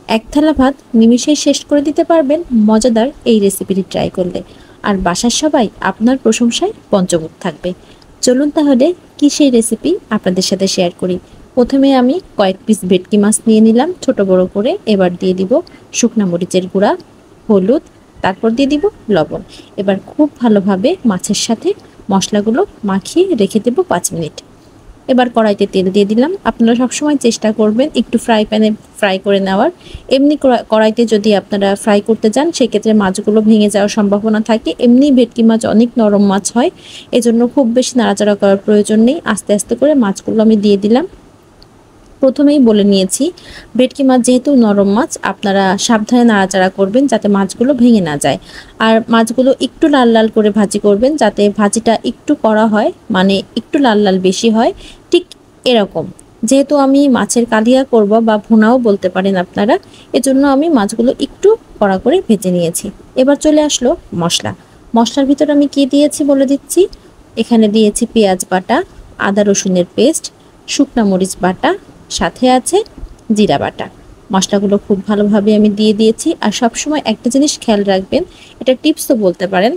এক থালা ভাত নিমিষেই শেষ করে দিতে পারবেন মজাদার এই রেসিপিটি ট্রাই করলে। আর বাসার সবাই আপনার প্রশংসায় পঞ্চমুখ থাকবে। চলুন তাহলে কি সেই রেসিপি আপনাদের সাথে শেয়ার করি। প্রথমে আমি কয়েক পিস ভেটকি মাছ নিয়ে নিলাম ছোট বড় করে। এবার দিয়ে দিব শুকনা মরিচের গুঁড়া, হলুদ, তারপর দিয়ে দিব লবণ। এবার খুব ভালোভাবে মাছের সাথে মশলাগুলো মাখিয়ে রেখে দেব 5 মিনিট। এবার কড়াইতে তেল দিয়ে দিলাম। আপনারা সবসময় চেষ্টা করবেন একটু ফ্রাই প্যানে ফ্রাই করে নেওয়ার। এমনি কড়াইতে যদি আপনারা ফ্রাই করতে যান সেক্ষেত্রে মাছগুলো ভেঙে যাওয়ার সম্ভাবনা থাকে। এমনি ভেটকি মাছ অনেক নরম মাছ হয়, এজন্য খুব বেশি নাড়াচাড়া করার প্রয়োজন নেই। আস্তে আস্তে করে মাছগুলো আমি দিয়ে দিলাম। প্রথমেই বলে নিয়েছি ভেটকি মাছ যেহেতু নরম মাছ, আপনারা সাবধানে নাড়াচাড়া করবেন যাতে মাছগুলো ভেঙে না যায়। আর মাছগুলো একটু লাল লাল করে ভাজি করবেন, যাতে ভাজিটা একটু কড়া হয়, মানে একটু লাল লাল বেশি হয়, ঠিক এরকম। যেহেতু আমি মাছের কালিয়া করব বা ভুনাও বলতে পারেন আপনারা, এজন্য আমি মাছগুলো একটু কড়া করে ভেজে নিয়েছি। এবার চলে আসলো মশলা। মশলার ভিতরে আমি কি দিয়েছি বলে দিচ্ছি। এখানে দিয়েছি পেঁয়াজ বাটা, আদা রসুনের পেস্ট, শুকনা মরিচ বাটা, সাথে আছে জিরা বাটা। মশলাগুলো খুব ভালোভাবে আমি দিয়ে দিয়েছি। আর সবসময় একটা জিনিস খেয়াল রাখবেন, এটা টিপস তো বলতে পারেন,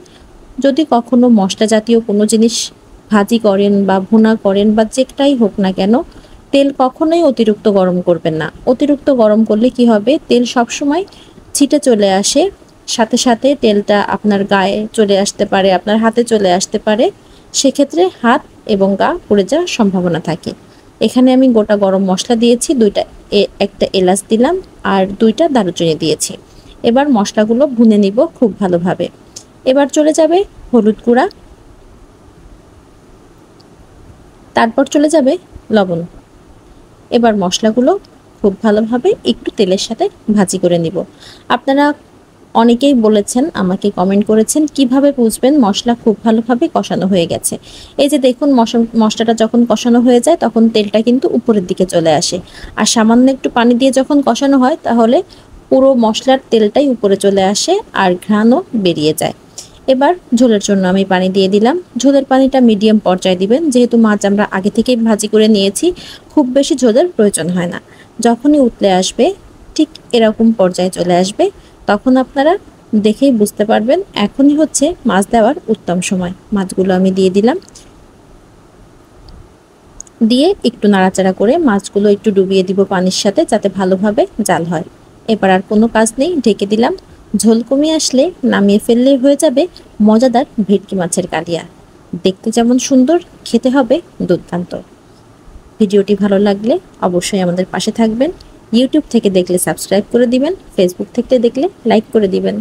যদি কখনো মশলা জাতীয় কোনো জিনিস ভাজি করেন বা ভুনা করেন বা যেটাই হোক না কেন, তেল কখনোই অতিরিক্ত গরম করবেন না। অতিরিক্ত গরম করলে কি হবে, তেল সবসময় ছিটে চলে আসে, সাথে সাথে তেলটা আপনার গায়ে চলে আসতে পারে, আপনার হাতে চলে আসতে পারে। সেক্ষেত্রে হাত এবং গা পুড়ে যাওয়ার সম্ভাবনা থাকে। এখানে আমি গোটা গরম মশলা দিয়েছি দুইটা, একটা এলাচ দিলাম আর দুইটা দারুচিনি দিয়েছি। এবার মশলাগুলো ভুনে নিব খুব ভালোভাবে। এবার চলে যাবে হলুদ গুঁড়া, তারপর চলে যাবে লবণ। এবার মশলাগুলো খুব ভালোভাবে একটু তেলের সাথে ভাজি করে নিব। আপনারা অনেকেই বলেছেন, আমাকে কমেন্ট করেছেন কিভাবে বুঝবেন মশলা খুব ভালোভাবে কষানো হয়ে গেছে। এই যে দেখুন, মশলাটা যখন কষানো হয়ে যায় তখন তেলটা কিন্তু উপরের দিকে চলে আসে। আর সামান্য একটু পানি দিয়ে যখন কষানো হয় তাহলে পুরো মশলার তেলটাই উপরে চলে আসে আর ঘ্রাণও বেরিয়ে যায়। এবার ঝোলের জন্য আমি পানি দিয়ে দিলাম। ঝোলের পানিটা মিডিয়াম পর্যায়ে দিবেন, যেহেতু মাছ আমরা আগে থেকেই ভাজি করে নিয়েছি, খুব বেশি ঝোলের প্রয়োজন হয় না। যখনই উতলে আসবে, ঠিক এরকম পর্যায়ে চলে আসবে, তখন আপনারা দেখেই বুঝতে পারবেন এখনই হচ্ছে মাছ দেওয়ার উত্তম সময়। মাছগুলো আমি দিয়ে দিলাম, দিয়ে একটু নাড়াচাড়া করে মাছগুলো একটু ডুবিয়ে দিব পানির সাথে, যাতে ভালোভাবে জাল হয়। এবার আর কোনো কাজ নেই, ঢেকে দিলাম। ঝোল কমিয়ে আসলে নামিয়ে ফেললেই হয়ে যাবে মজাদার ভেটকি মাছের কালিয়া। দেখতে যেমন সুন্দর, খেতে হবে দুর্দান্ত। ভিডিওটি ভালো লাগলে অবশ্যই আমাদের পাশে থাকবেন। ইউটিউব থেকে দেখলে সাবস্ক্রাইব করে দিবেন, ফেসবুক থেকে দেখলে লাইক করে দিবেন।